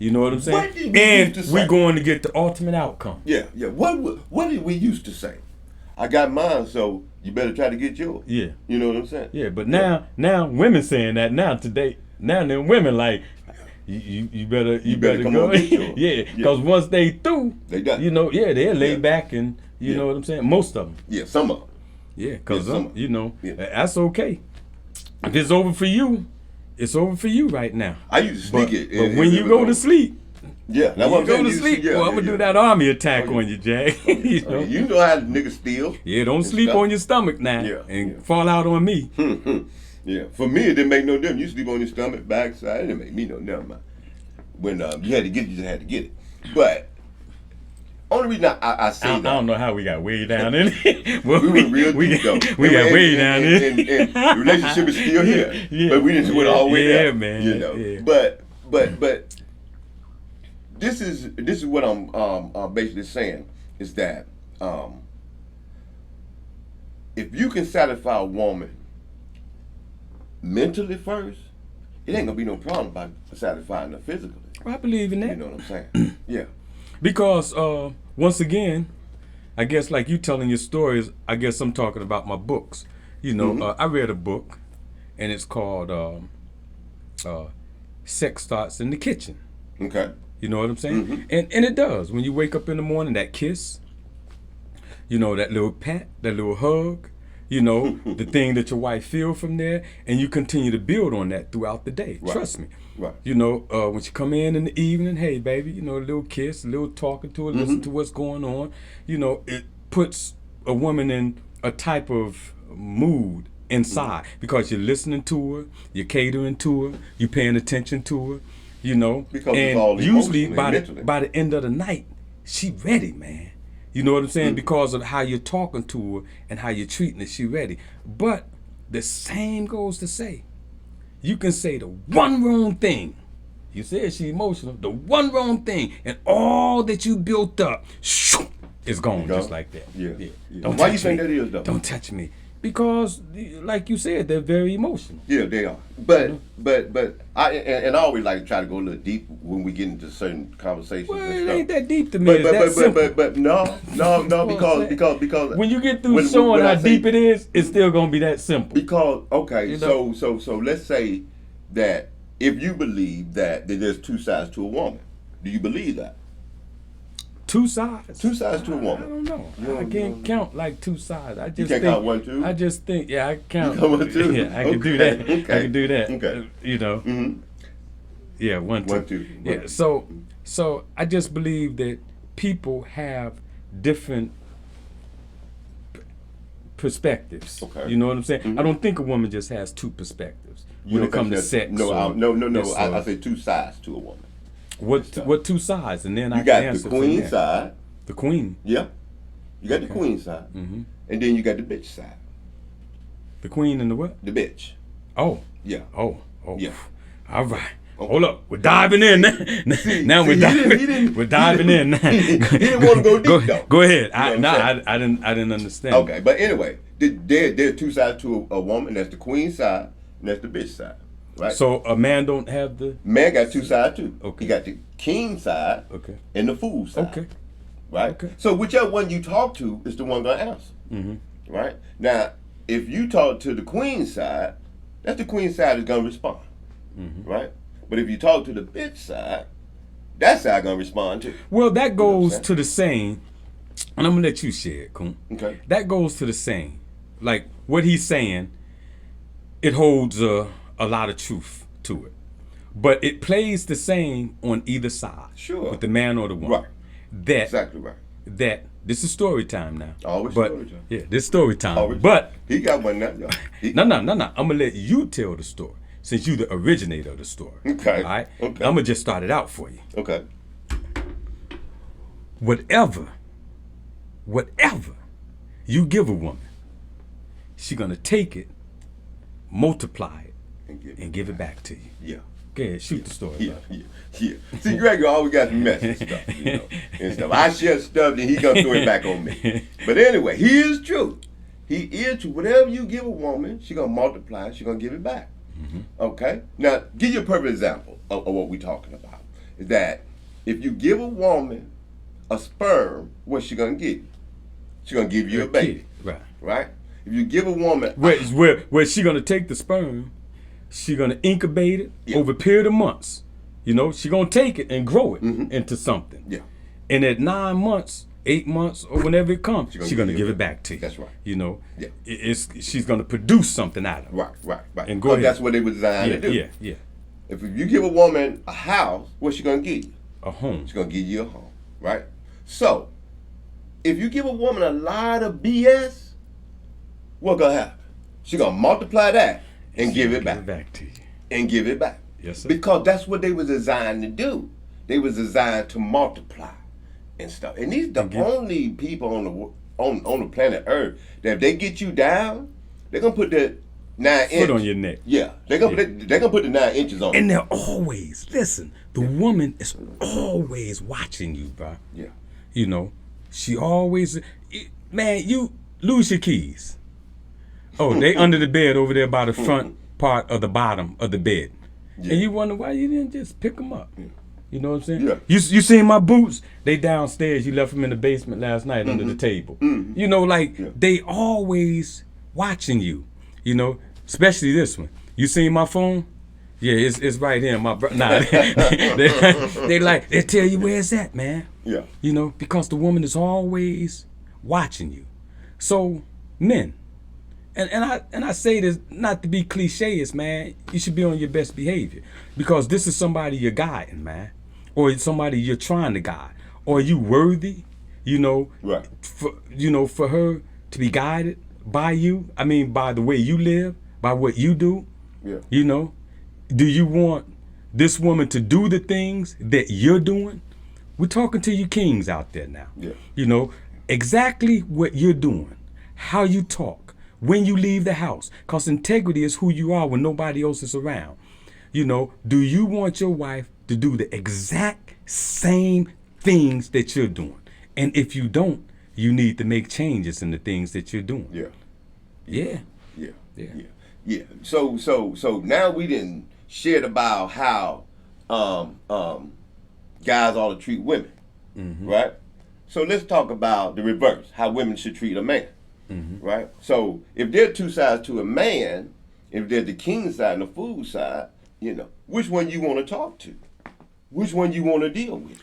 Speaker 2: You know what I'm saying?
Speaker 1: What did we
Speaker 2: And
Speaker 1: used to
Speaker 2: we
Speaker 1: say?
Speaker 2: going to get the ultimate outcome.
Speaker 1: Yeah, yeah. What did we used to say? I got mine, so you better try to get yours.
Speaker 2: Yeah.
Speaker 1: You know what I'm saying?
Speaker 2: Yeah, but now women saying that now today. Now them women like you better
Speaker 1: come
Speaker 2: go.
Speaker 1: on, get yours.
Speaker 2: Yeah, because once they through,
Speaker 1: They done.
Speaker 2: you know, yeah, they'll lay
Speaker 1: Yeah.
Speaker 2: back and you
Speaker 1: Yeah.
Speaker 2: know what I'm saying. Most of them.
Speaker 1: Yeah, some of them.
Speaker 2: Yeah, because
Speaker 1: Yeah, some-
Speaker 2: you know
Speaker 1: yeah.
Speaker 2: that's okay. If it's over for you, it's over for you right now.
Speaker 1: I used to
Speaker 2: But,
Speaker 1: sneak it.
Speaker 2: but when you go to sleep,
Speaker 1: yeah, that's what
Speaker 2: you
Speaker 1: I'm
Speaker 2: go
Speaker 1: saying.
Speaker 2: to
Speaker 1: You
Speaker 2: sleep.
Speaker 1: yeah,
Speaker 2: Well, I'm
Speaker 1: yeah,
Speaker 2: gonna do
Speaker 1: yeah.
Speaker 2: that army attack
Speaker 1: Oh, yeah.
Speaker 2: on you, Jack. you know.
Speaker 1: You know how niggas steal.
Speaker 2: Yeah, don't
Speaker 1: and
Speaker 2: sleep
Speaker 1: stuff.
Speaker 2: on your stomach now
Speaker 1: Yeah,
Speaker 2: and
Speaker 1: yeah.
Speaker 2: fall out on me.
Speaker 1: Yeah, for me it didn't make no difference. You sleep on your stomach, backside, it didn't make me no difference. When you had to get it, you just had to get it. But only reason I say
Speaker 2: I
Speaker 1: that.
Speaker 2: don't know how we got way down in it. Well,
Speaker 1: We went real deep though.
Speaker 2: We got
Speaker 1: And-
Speaker 2: way
Speaker 1: and-
Speaker 2: down
Speaker 1: and-
Speaker 2: in it.
Speaker 1: and the relationship is still here.
Speaker 2: Yeah,
Speaker 1: But we didn't went all the way
Speaker 2: yeah,
Speaker 1: there.
Speaker 2: man,
Speaker 1: You know.
Speaker 2: yeah.
Speaker 1: But this is what I'm basically saying is that if you can satisfy a woman mentally first, it ain't gonna be no problem about satisfying her physically.
Speaker 2: I believe in that.
Speaker 1: You know what I'm saying? Yeah.
Speaker 2: Because once again, I guess like you telling your stories, I guess I'm talking about my books. You know, I read a book, and it's called "Sex Starts in the Kitchen."
Speaker 1: Okay.
Speaker 2: You know what I'm saying? And it does. When you wake up in the morning, that kiss, you know, that little pat, that little hug, you know, the thing that your wife feel from there, and you continue to build on that throughout the day.
Speaker 1: Right.
Speaker 2: Trust me.
Speaker 1: Right.
Speaker 2: You know, when you come in the evening, hey, baby, you know, a little kiss, a little talking to her, listen to what's going on. You know, it puts a woman in a type of mood inside because you're listening to her, you're catering to her, you're paying attention to her, you know.
Speaker 1: Because
Speaker 2: and
Speaker 1: it's all
Speaker 2: usually
Speaker 1: emotionally,
Speaker 2: by
Speaker 1: mentally.
Speaker 2: by the end of the night, she ready, man. You know what I'm saying? Because of how you're talking to her and how you're treating her, she ready. But the same goes to say, you can say the one wrong thing. You said she emotional. The one wrong thing, and all that you built up, shoo, is gone
Speaker 1: Gone.
Speaker 2: just like that.
Speaker 1: Yeah.
Speaker 2: Don't
Speaker 1: Why you
Speaker 2: touch
Speaker 1: think
Speaker 2: me.
Speaker 1: that is, though?
Speaker 2: Don't touch me. Because, like you said, they're very emotional.
Speaker 1: Yeah, they are. But I always like to try to go a little deep when we get into certain conversations.
Speaker 2: Well,
Speaker 1: and
Speaker 2: it
Speaker 1: stuff.
Speaker 2: ain't that deep to me. It's that simple.
Speaker 1: But no,
Speaker 2: what I'm
Speaker 1: because
Speaker 2: When you get through
Speaker 1: when
Speaker 2: showing
Speaker 1: I
Speaker 2: how
Speaker 1: say-
Speaker 2: deep it is, it's still gonna be that simple.
Speaker 1: Because okay,
Speaker 2: You know?
Speaker 1: so let's say that if you believe that there's two sides to a woman, do you believe that?
Speaker 2: Two sides.
Speaker 1: Two sides to a
Speaker 2: I
Speaker 1: woman.
Speaker 2: don't know.
Speaker 1: You
Speaker 2: I
Speaker 1: don't-
Speaker 2: can't count like two sides. I just
Speaker 1: can't
Speaker 2: think,
Speaker 1: count 1, 2?
Speaker 2: I just think, yeah, I can count.
Speaker 1: You count 1, 2?
Speaker 2: Yeah, I can do
Speaker 1: Okay,
Speaker 2: that. I
Speaker 1: okay,
Speaker 2: can do that.
Speaker 1: okay.
Speaker 2: You know.
Speaker 1: Mm-hmm.
Speaker 2: Yeah, 1, 2.
Speaker 1: 1, 2.
Speaker 2: Yeah. So I just believe that people have different perspectives.
Speaker 1: Okay.
Speaker 2: You know what I'm saying? I don't think a woman just has two perspectives
Speaker 1: You
Speaker 2: when
Speaker 1: don't
Speaker 2: it comes to
Speaker 1: think
Speaker 2: sex.
Speaker 1: that-
Speaker 2: or
Speaker 1: No.
Speaker 2: this
Speaker 1: I
Speaker 2: or-
Speaker 1: say two sides to a woman.
Speaker 2: what two sides, and then I
Speaker 1: You
Speaker 2: can
Speaker 1: got
Speaker 2: answer
Speaker 1: the
Speaker 2: from
Speaker 1: queen
Speaker 2: there.
Speaker 1: side.
Speaker 2: The queen.
Speaker 1: Yeah. You got the
Speaker 2: Okay.
Speaker 1: queen side.
Speaker 2: Mm-hmm.
Speaker 1: And then you got the bitch side.
Speaker 2: The queen and the what?
Speaker 1: The bitch.
Speaker 2: Oh.
Speaker 1: Yeah.
Speaker 2: Oh.
Speaker 1: Yeah.
Speaker 2: All right. Hold up. We're diving in now. Now we're
Speaker 1: he
Speaker 2: diving.
Speaker 1: didn't-
Speaker 2: We're diving in now.
Speaker 1: he didn't want to go deep, though.
Speaker 2: Go ahead.
Speaker 1: You know what I'm
Speaker 2: I didn't understand.
Speaker 1: Okay, but anyway, there are two sides to a woman. That's the queen side, and that's the bitch side, right?
Speaker 2: So a man don't have the.
Speaker 1: Man got two sides too.
Speaker 2: Okay.
Speaker 1: He got the king side
Speaker 2: Okay.
Speaker 1: and the fool side.
Speaker 2: Okay.
Speaker 1: Right.
Speaker 2: Okay.
Speaker 1: So whichever one you talk to is the one gonna answer.
Speaker 2: Mm-hmm.
Speaker 1: Right. Now, if you talk to the queen side, that's the queen side is gonna respond.
Speaker 2: Mm-hmm.
Speaker 1: Right. But if you talk to the bitch side, that side gonna respond too.
Speaker 2: Well, that goes
Speaker 1: saying?
Speaker 2: to the saying, and I'm gonna let you share it, Coon.
Speaker 1: Okay.
Speaker 2: That goes to the saying, like what he's saying. It holds a lot of truth to it, but it plays the same on either side.
Speaker 1: Sure.
Speaker 2: With the man or the woman.
Speaker 1: Right.
Speaker 2: That
Speaker 1: Exactly right.
Speaker 2: that this is story time now.
Speaker 1: Always
Speaker 2: but,
Speaker 1: story time.
Speaker 2: Yeah, this is story time.
Speaker 1: Always.
Speaker 2: But
Speaker 1: He got one now. Y'all.
Speaker 2: no. I'm gonna let you tell the story since you the originator of the story.
Speaker 1: Okay.
Speaker 2: All right.
Speaker 1: Okay.
Speaker 2: I'm gonna just start it out for you.
Speaker 1: Okay.
Speaker 2: Whatever you give a woman, she gonna take it, multiply it, and give it back to you.
Speaker 1: Yeah.
Speaker 2: Go ahead, shoot the story.
Speaker 1: Yeah,
Speaker 2: brother.
Speaker 1: yeah. See, Greg always got some mess and stuff, you know, and stuff. I share stuff, then he gonna throw it back on me. But anyway, he is true. He is true. Whatever you give a woman, she gonna multiply. She gonna give it back. Okay. Now, give you a perfect example of what we're talking about. is that if you give a woman a sperm, what's she gonna give you? She's gonna give you a baby,
Speaker 2: Right.
Speaker 1: right? If you give a woman,
Speaker 2: Where she gonna take the sperm, she gonna incubate it over a period of months. You know, she gonna take it and grow it into something.
Speaker 1: Yeah.
Speaker 2: And at 9 months, 8 months, or whenever it comes, she's gonna give it back to you.
Speaker 1: That's right.
Speaker 2: You know,
Speaker 1: Yeah.
Speaker 2: She's gonna produce something out of it.
Speaker 1: Right.
Speaker 2: And go ahead.
Speaker 1: That's what they were designed to do.
Speaker 2: Yeah.
Speaker 1: If you give a woman a house, what's she gonna give you?
Speaker 2: A home.
Speaker 1: She's gonna give you a home, right? So, if you give a woman a lot of BS, what's gonna happen? She's gonna multiply that and give it back.
Speaker 2: Give it back to you.
Speaker 1: And give it back.
Speaker 2: Yes, sir.
Speaker 1: Because that's what they were designed to do. They was designed to multiply and stuff. And these the only people on the planet Earth that if they get you down, they're gonna put that 9 inches
Speaker 2: on your neck.
Speaker 1: Yeah, they're gonna put the 9 inches on.
Speaker 2: And they're always the woman is always watching you, bro.
Speaker 1: Yeah.
Speaker 2: You know, she always, man, you lose your keys. Oh, they under the bed over there by the front part of the bottom of the bed. Yeah. And you wonder why you didn't just pick them up. Yeah. You know what I'm saying?
Speaker 1: Yeah.
Speaker 2: You seen my boots? They downstairs. You left them in the basement last night under the table. You know, like they always watching you. You know, especially this one. You seen my phone? Yeah, it's right here. My nah, they tell you where it's at, man.
Speaker 1: Yeah.
Speaker 2: You know, because the woman is always watching you. So men, and I say this not to be cliches, man. You should be on your best behavior because this is somebody you're guiding, man, or somebody you're trying to guide. Or you worthy, you know,
Speaker 1: right?
Speaker 2: For her to be guided by you. I mean, by the way you live, by what you do.
Speaker 1: Yeah.
Speaker 2: You know, do you want this woman to do the things that you're doing? We're talking to you kings out there now.
Speaker 1: Yeah.
Speaker 2: You know, exactly what you're doing, how you talk, when you leave the house. Because integrity is who you are when nobody else is around. You know, do you want your wife to do the exact same things that you're doing? And if you don't, you need to make changes in the things that you're doing.
Speaker 1: Yeah. So now we didn't shared about how guys ought to treat women, right? So let's talk about the reverse, how women should treat a man, right? So if there are two sides to a man, if there's the king side and the fool side, you know, which one you want to talk to? Which one you want to deal with?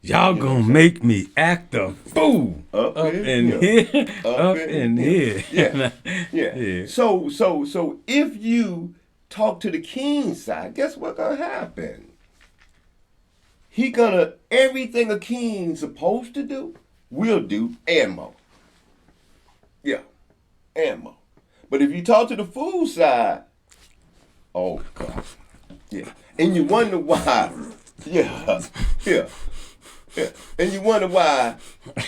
Speaker 2: Y'all gonna make me act a fool
Speaker 1: up
Speaker 2: in here. Up in here.
Speaker 1: Yeah. So if you talk to the king side, guess what's gonna happen? He gonna everything a king's supposed to do, will do and more. Yeah, and more. But if you talk to the fool side, oh God, yeah, and you wonder why, yeah. And you wonder why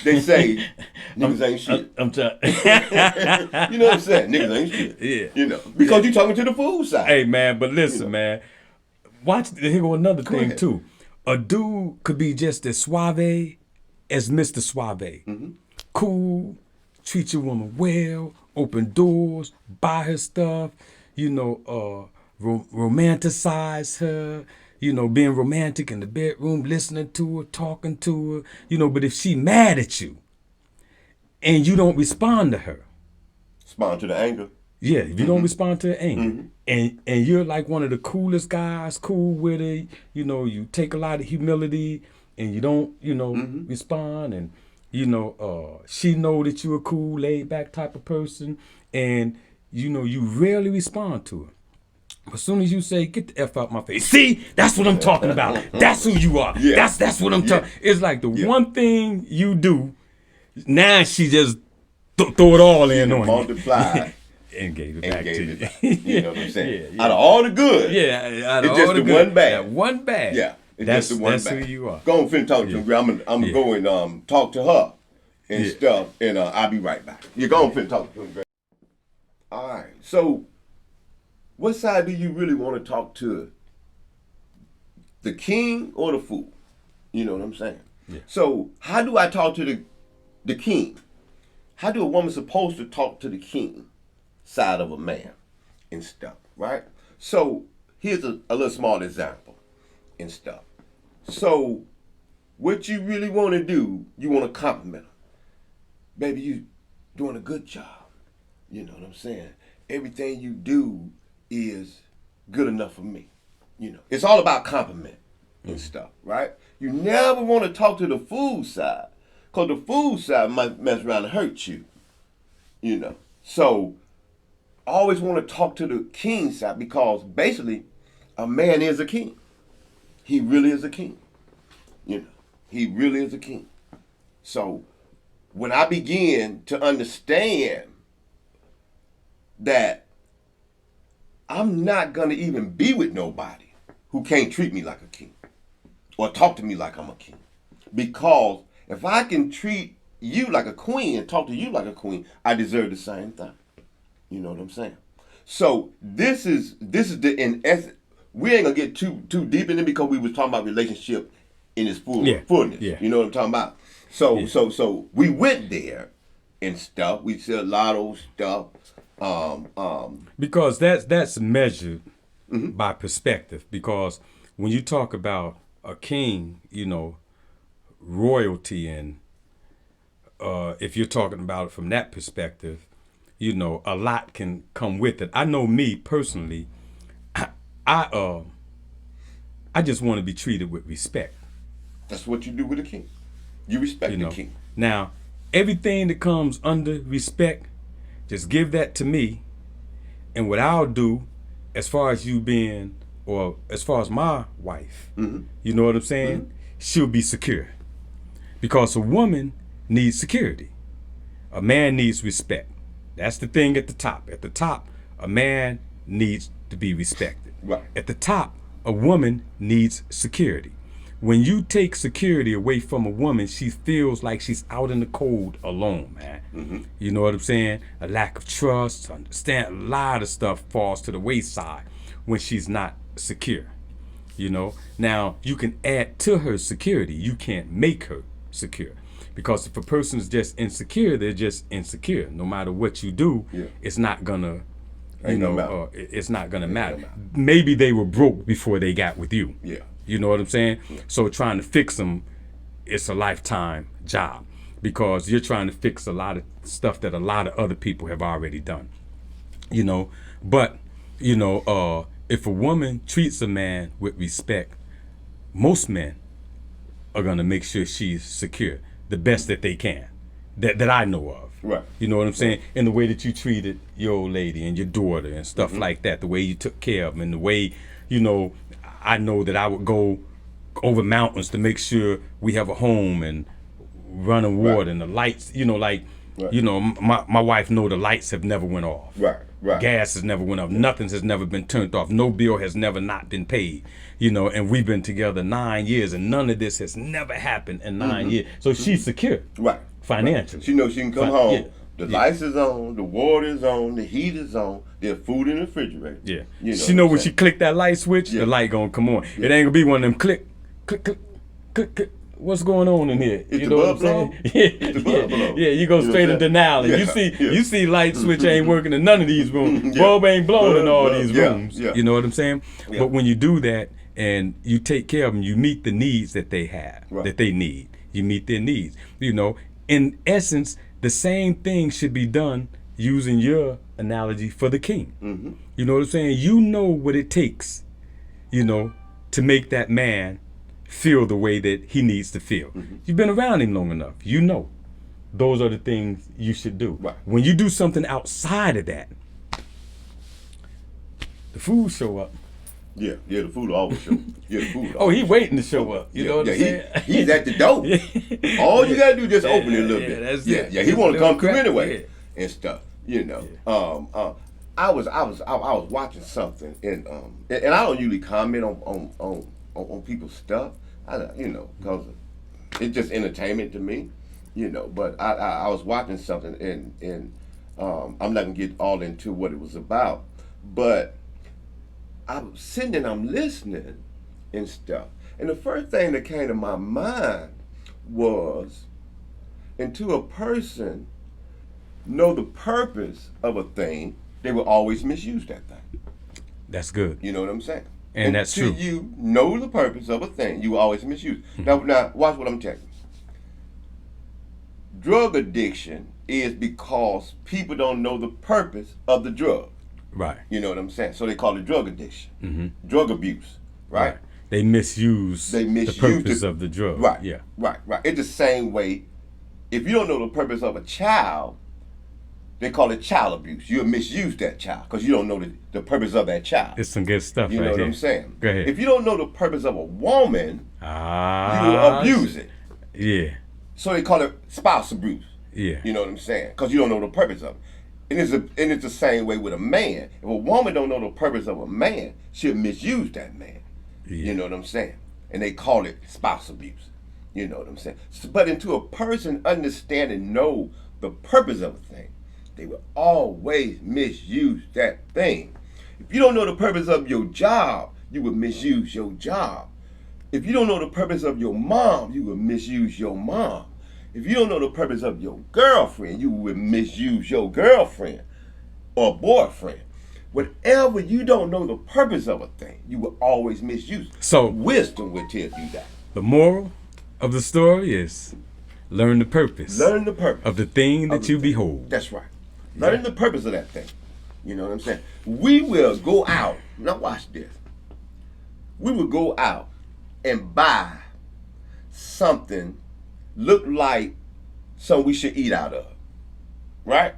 Speaker 1: they say niggas ain't shit.
Speaker 2: I'm trying.
Speaker 1: You know what I'm saying? Niggas ain't shit.
Speaker 2: Yeah.
Speaker 1: You know, because you talking to the fool side.
Speaker 2: Hey man, but listen, man. Watch. Here go another thing
Speaker 1: ahead.
Speaker 2: too. A dude could be just as suave as Mr. Suave. Cool, treat your woman well, open doors, buy her stuff. You know, romanticize her. You know, being romantic in the bedroom, listening to her, talking to her, you know, but if she mad at you and you don't respond to her.
Speaker 1: Respond to the anger.
Speaker 2: Yeah, if you don't respond to her anger and you're like one of the coolest guys, cool with it, you know, you take a lot of humility and you don't, you know, respond and, you know, she know that you're a cool, laid back type of person and, you know, you rarely respond to her. As soon as you say, get the F out my face. See, that's what I'm talking about. That's who you are.
Speaker 1: Yeah.
Speaker 2: That's what I'm talking. It's like the one thing you do, now she just throw it all in on
Speaker 1: multiply
Speaker 2: and gave it back to you.
Speaker 1: You know what I'm saying? Out of all the good,
Speaker 2: out of
Speaker 1: it's
Speaker 2: all
Speaker 1: just
Speaker 2: the
Speaker 1: the
Speaker 2: good,
Speaker 1: one bad.
Speaker 2: That one bad.
Speaker 1: Yeah, it's just the one
Speaker 2: that's
Speaker 1: bad.
Speaker 2: who you are.
Speaker 1: Go and finna talk to her. I'm gonna go and talk to her and stuff, and I'll be right back. You're going finna talk to her. All right, so. What side do you really want to talk to? The king or the fool? You know what I'm saying? Yeah. So how do I talk to the king? How do a woman supposed to talk to the king side of a man and stuff, right? So here's a little small example and stuff. So what you really want to do, you want to compliment them. Baby, you doing a good job. You know what I'm saying? Everything you do is good enough for me. You know, it's all about compliment and stuff, right? You never want to talk to the food side, because the food side might mess around and hurt you. You know, so I always want to talk to the king side, because basically a man is a king. He really is a king. You know, he really is a king. So when I begin to understand that I'm not going to even be with nobody who can't treat me like a king or talk to me like I'm a king. Because if I can treat you like a queen and talk to you like a queen, I deserve the same thing. You know what I'm saying? So this is the in essence. We ain't gonna get too deep in it, because we was talking about relationship in its fullness.
Speaker 2: Yeah.
Speaker 1: You know what I'm talking about? So we went there and stuff. We said lotto stuff.
Speaker 2: Because that's measured by perspective. Because when you talk about a king, you know, royalty, and if you're talking about it from that perspective, you know, a lot can come with it. I know me personally, I just want to be treated with respect.
Speaker 1: That's what you do with a king. You respect the king.
Speaker 2: Now, everything that comes under respect, just give that to me. And what I'll do, as far as you being, or as far as my wife, you know what I'm saying? She'll be secure. Because a woman needs security. A man needs respect. That's the thing at the top. At the top, a man needs to be respected.
Speaker 1: Right.
Speaker 2: At the top, a woman needs security. When you take security away from a woman, she feels like she's out in the cold alone, man. You know what I'm saying? A lack of trust, understand, a lot of stuff falls to the wayside when she's not secure. You know? Now, you can add to her security. You can't make her secure. Because if a person is just insecure, they're just insecure. No matter what you do, it's not gonna, it's not gonna matter. Maybe they were broke before they got with you.
Speaker 1: Yeah.
Speaker 2: You know what I'm saying? So trying to fix them, it's a lifetime job, because you're trying to fix a lot of stuff that a lot of other people have already done. You know, but you know, if a woman treats a man with respect, most men are gonna make sure she's secure, the best that they can, that I know of.
Speaker 1: Right.
Speaker 2: You know what I'm saying? In the way that you treated your old lady and your daughter and stuff like that, the way you took care of them, and the way, you know, I know that I would go over mountains to make sure we have a home and running water and the lights, you know, like, you know, my wife know the lights have never went off.
Speaker 1: Right.
Speaker 2: Gas has never went off. Nothing has never been turned off. No bill has never not been paid. You know, and we've been together 9 years, and none of this has never happened in 9 years. So she's secure.
Speaker 1: Right.
Speaker 2: Financially.
Speaker 1: She knows she can come home. The lights is on, the water is on, the heat is on, there's food in the refrigerator.
Speaker 2: Yeah.
Speaker 1: You know
Speaker 2: she know when she click that light switch, the light gonna come on. It ain't gonna be one of them click. What's going on in here?
Speaker 1: Is
Speaker 2: you
Speaker 1: the
Speaker 2: know
Speaker 1: bulb
Speaker 2: what I'm
Speaker 1: blown?
Speaker 2: saying?
Speaker 1: Is the bulb blown?
Speaker 2: Yeah, you go straight in denial. And you see light switch ain't working in none of these rooms. Bulb ain't blown in all these rooms. You know what I'm saying? But when you do that and you take care of them, you meet the needs that they have, that they need. You meet their needs. You know, in essence, the same thing should be done, using your analogy, for the king. You know what I'm saying? You know what it takes, you know, to make that man feel the way that he needs to feel. You've been around him long enough. You know. Those are the things you should do.
Speaker 1: Right.
Speaker 2: When you do something outside of that, the food show up.
Speaker 1: Yeah, the food will always show. The food.
Speaker 2: He waiting to show up. You know what I'm saying?
Speaker 1: He's at the door. All you gotta do is just open it a little bit.
Speaker 2: That's it.
Speaker 1: He want to come through anyway and stuff. You know. I was watching something, and I don't usually comment on people's stuff. You know, because it's just entertainment to me. You know, but I was watching something, and I'm not gonna get all into what it was about, but I'm sitting and I'm listening and stuff. And the first thing that came to my mind was, until a person know the purpose of a thing, they will always misuse that thing.
Speaker 2: That's good.
Speaker 1: You know what I'm saying?
Speaker 2: And that's true.
Speaker 1: Until you know the purpose of a thing, you will always misuse. Now, watch what I'm telling you. Drug addiction is because people don't know the purpose of the drug.
Speaker 2: Right.
Speaker 1: You know what I'm saying? So they call it drug addiction, drug abuse, right?
Speaker 2: They misuse the purpose of the drug.
Speaker 1: Right.
Speaker 2: Yeah.
Speaker 1: Right. It's the same way. If you don't know the purpose of a child, they call it child abuse. You'll misuse that child because you don't know the purpose of that child.
Speaker 2: It's some good stuff
Speaker 1: You
Speaker 2: right
Speaker 1: know what
Speaker 2: here.
Speaker 1: I'm saying?
Speaker 2: Go ahead.
Speaker 1: If you don't know the purpose of a woman, you will abuse it.
Speaker 2: Yeah.
Speaker 1: So they call it spouse abuse.
Speaker 2: Yeah.
Speaker 1: You know what I'm saying? Because you don't know the purpose of it. And it's the same way with a man. If a woman don't know the purpose of a man, she'll misuse that man.
Speaker 2: Yeah.
Speaker 1: You know what I'm saying? And they call it spouse abuse. You know what I'm saying? But until a person understand and know the purpose of a thing, they will always misuse that thing. If you don't know the purpose of your job, you will misuse your job. If you don't know the purpose of your mom, you will misuse your mom. If you don't know the purpose of your girlfriend, you will misuse your girlfriend or boyfriend. Whatever you don't know the purpose of a thing, you will always misuse.
Speaker 2: So
Speaker 1: wisdom will tell you that.
Speaker 2: The moral of the story is learn the purpose.
Speaker 1: Learn the purpose
Speaker 2: of the thing that you behold.
Speaker 1: That's right. Learn the purpose of that thing. You know what I'm saying? We will go out. Now watch this. We will go out and buy something look like something we should eat out of. Right?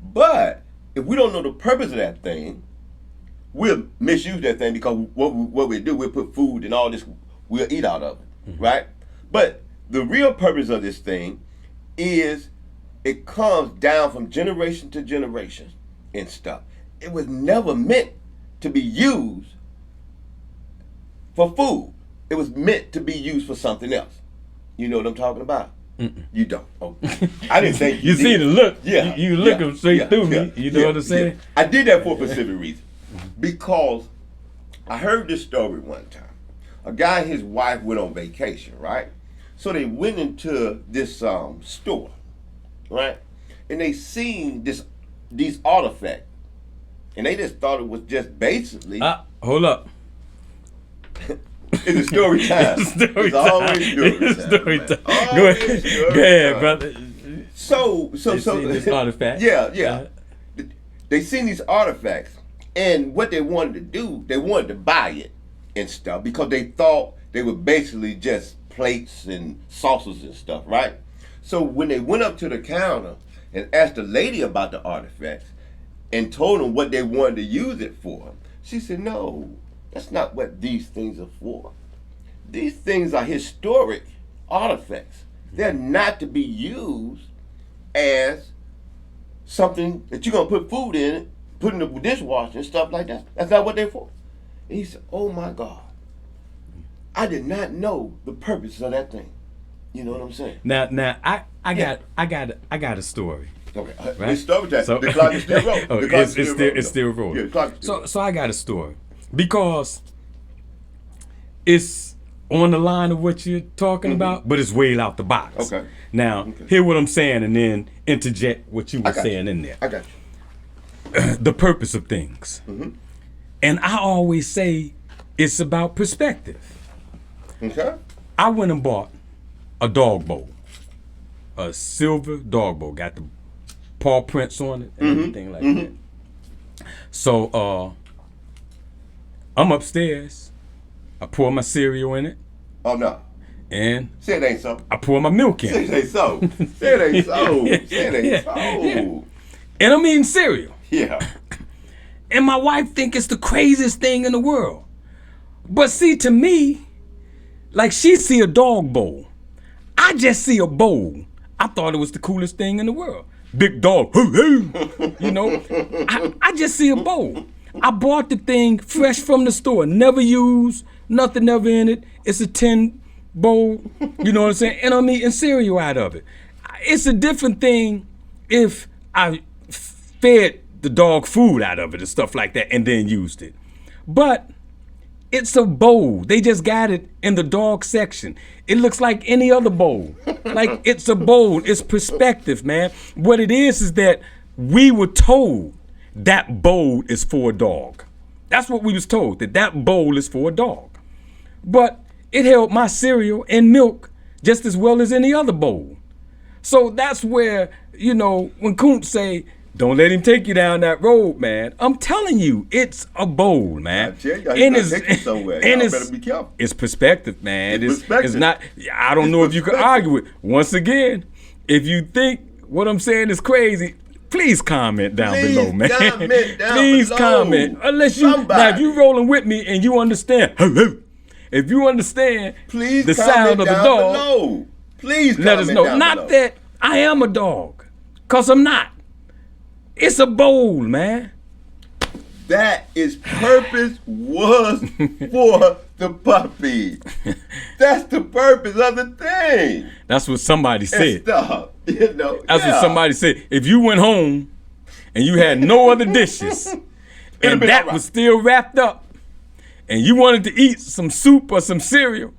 Speaker 1: But if we don't know the purpose of that thing, we'll misuse that thing because what we do, we'll put food and all this, we'll eat out of it. Right? But the real purpose of this thing is it comes down from generation to generation and stuff. It was never meant to be used for food. It was meant to be used for something else. You know what I'm talking about? You don't. Okay. I didn't think
Speaker 2: you see the look.
Speaker 1: Yeah.
Speaker 2: You look them straight through me. You know what I'm saying?
Speaker 1: Yeah. I did that for a specific reason. Because I heard this story one time. A guy and his wife went on vacation, right? So they went into this store, right? And they seen these artifacts. And they just thought it was just basically...
Speaker 2: hold up.
Speaker 1: It's a story time. It's always story time.
Speaker 2: Go ahead, brother.
Speaker 1: So
Speaker 2: this artifact.
Speaker 1: Yeah. They seen these artifacts, and what they wanted to do, they wanted to buy it and stuff because they thought they were basically just plates and saucers and stuff, right? So when they went up to the counter and asked the lady about the artifacts and told them what they wanted to use it for, she said, "No, that's not what these things are for. These things are historic artifacts. They're not to be used as something that you're going to put food in it, put in the dishwasher and stuff like that. That's not what they're for." And he said, "Oh my God, I did not know the purpose of that thing." You know what I'm saying?
Speaker 2: Now I got a story.
Speaker 1: Okay,
Speaker 2: right?
Speaker 1: It's story time. The clock is still rolling.
Speaker 2: It's still rolling.
Speaker 1: Yeah, the clock is still rolling.
Speaker 2: So I got a story because it's on the line of what you're talking about, but it's way out the box.
Speaker 1: Okay.
Speaker 2: Now, hear what I'm saying and then interject what you were saying in there.
Speaker 1: I got you.
Speaker 2: The purpose of things. And I always say it's about perspective.
Speaker 1: Okay.
Speaker 2: I went and bought a dog bowl, a silver dog bowl, got the paw prints on it and everything like that. So I'm upstairs. I pour my cereal in it.
Speaker 1: Oh no.
Speaker 2: And
Speaker 1: say it ain't so.
Speaker 2: I pour my milk in it.
Speaker 1: Say it ain't so. Say it ain't so. Say it ain't so.
Speaker 2: Yeah. And I'm eating cereal.
Speaker 1: Yeah.
Speaker 2: And my wife think it's the craziest thing in the world. But see, to me, like she see a dog bowl. I just see a bowl. I thought it was the coolest thing in the world. Big dog, you know. I just see a bowl. I bought the thing fresh from the store, never used, nothing ever in it. It's a tin bowl, you know what I'm saying? And I'm eating cereal out of it. It's a different thing if I fed the dog food out of it and stuff like that and then used it. But it's a bowl. They just got it in the dog section. It looks like any other bowl. Like it's a bowl. It's perspective, man. What it is that we were told that bowl is for a dog. That's what we was told, that bowl is for a dog. But it held my cereal and milk just as well as any other bowl. So that's where, when Kuntz say, don't let him take you down that road, man. I'm telling you, it's a bowl, man.
Speaker 1: I tell you, he's gonna take you somewhere. Y'all better be careful.
Speaker 2: It's perspective, man.
Speaker 1: It's perspective.
Speaker 2: It's not. I don't know if you can argue it. Once again, if you think what I'm saying is crazy, please comment down below, man. Please comment. Unless you now, if you rolling with me and you understand, if you understand the sound of the dog,
Speaker 1: below. Please
Speaker 2: let us know. Not that I am a dog, cause I'm not. It's a bowl, man.
Speaker 1: That is purpose was for the puppy. That's the purpose of the thing.
Speaker 2: That's what somebody said.
Speaker 1: Stuff,
Speaker 2: That's what somebody said. If you went home and you had no other dishes and that was still wrapped up and you wanted to eat some soup or some cereal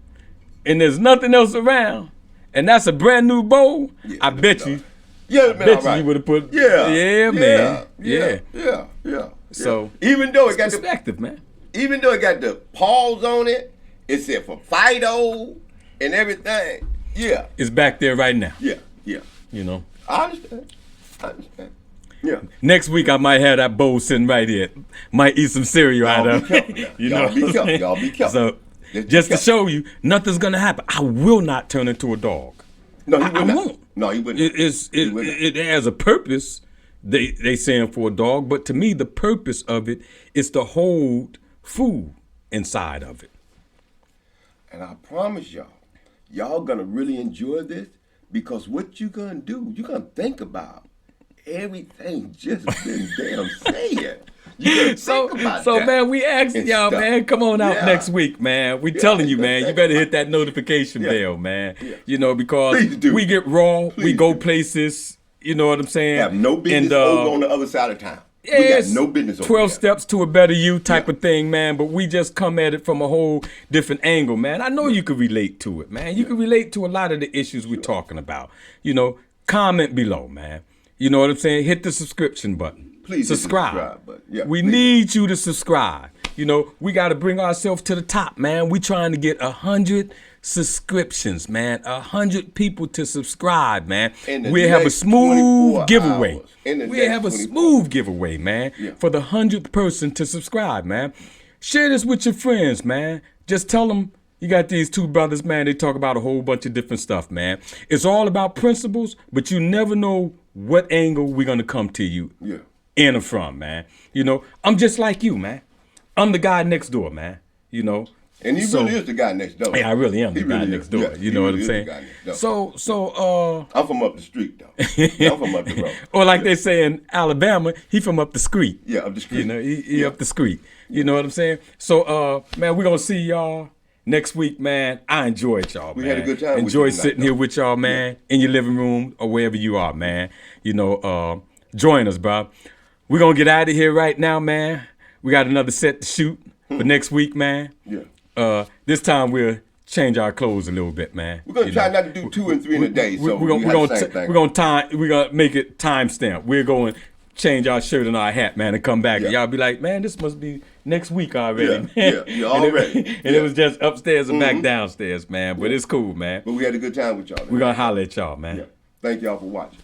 Speaker 2: and there's nothing else around and that's a brand new bowl, I bet you.
Speaker 1: Yeah, man,
Speaker 2: I bet you would have put. Man. So
Speaker 1: even though it got
Speaker 2: perspective, man.
Speaker 1: Even though it got the paws on it, it said for Fido and everything. Yeah,
Speaker 2: it's back there right now.
Speaker 1: Yeah.
Speaker 2: I
Speaker 1: understand. Yeah.
Speaker 2: Next week I might have that bowl sitting right here. Might eat some cereal out of it.
Speaker 1: Y'all be careful.
Speaker 2: So just to show you, nothing's gonna happen. I will not turn into a dog.
Speaker 1: No, he will not.
Speaker 2: Won't.
Speaker 1: No, he wouldn't.
Speaker 2: It has a purpose. They saying for a dog, but to me the purpose of it is to hold food inside of it.
Speaker 1: And I promise y'all gonna really enjoy this because what you gonna do, you gonna think about everything just been damn saying. So
Speaker 2: man, we asking y'all, man, come on out next week, man. We telling you, man, you better hit that notification bell, man. Because we get raw, we go places, you know what I'm saying?
Speaker 1: Have no business over on the other side of town. We got no business over
Speaker 2: 12 steps to a better you type of thing, man. But we just come at it from a whole different angle, man. I know you can relate to it, man. You can relate to a lot of the issues we're talking about. Comment below, man. You know what I'm saying? Hit the subscription button.
Speaker 1: Please
Speaker 2: subscribe. We need you to subscribe. We got to bring ourselves to the top, man. We trying to get 100 subscriptions, man. 100 people to subscribe, man. We'll have a smooth giveaway. We'll have a smooth giveaway, man, for the 100th person to subscribe, man. Share this with your friends, man. Just tell them you got these two brothers, man. They talk about a whole bunch of different stuff, man. It's all about principles, but you never know what angle we're going to come to you. In or from, man. I'm just like you, man. I'm the guy next door, man.
Speaker 1: And he really is the guy next door.
Speaker 2: Yeah, I really am the guy next door. You know what I'm saying? So
Speaker 1: I'm from up the street though. I'm from up the road.
Speaker 2: Or like they say in Alabama, he from up the street.
Speaker 1: Yeah, up the street.
Speaker 2: He up the street. You know what I'm saying? So man, we're gonna see y'all next week, man. I enjoyed y'all, man.
Speaker 1: We had a good time.
Speaker 2: Enjoy sitting here with y'all, man, in your living room or wherever you are, man. Join us, bro. We're going to get out of here right now, man. We got another set to shoot for next week, man.
Speaker 1: Yeah.
Speaker 2: This time we'll change our clothes a little bit, man.
Speaker 1: We're going to try not to do 2 and 3 in a day. So we're going
Speaker 2: to make it time stamp. We're going to change our shirt and our hat, man, and come back. And y'all be like, man, this must be next week already, man.
Speaker 1: Yeah, already.
Speaker 2: It was just upstairs and back downstairs, man. But it's cool, man.
Speaker 1: But we had a good time with y'all.
Speaker 2: We're going to holler at y'all, man.
Speaker 1: Yeah. Thank y'all for watching.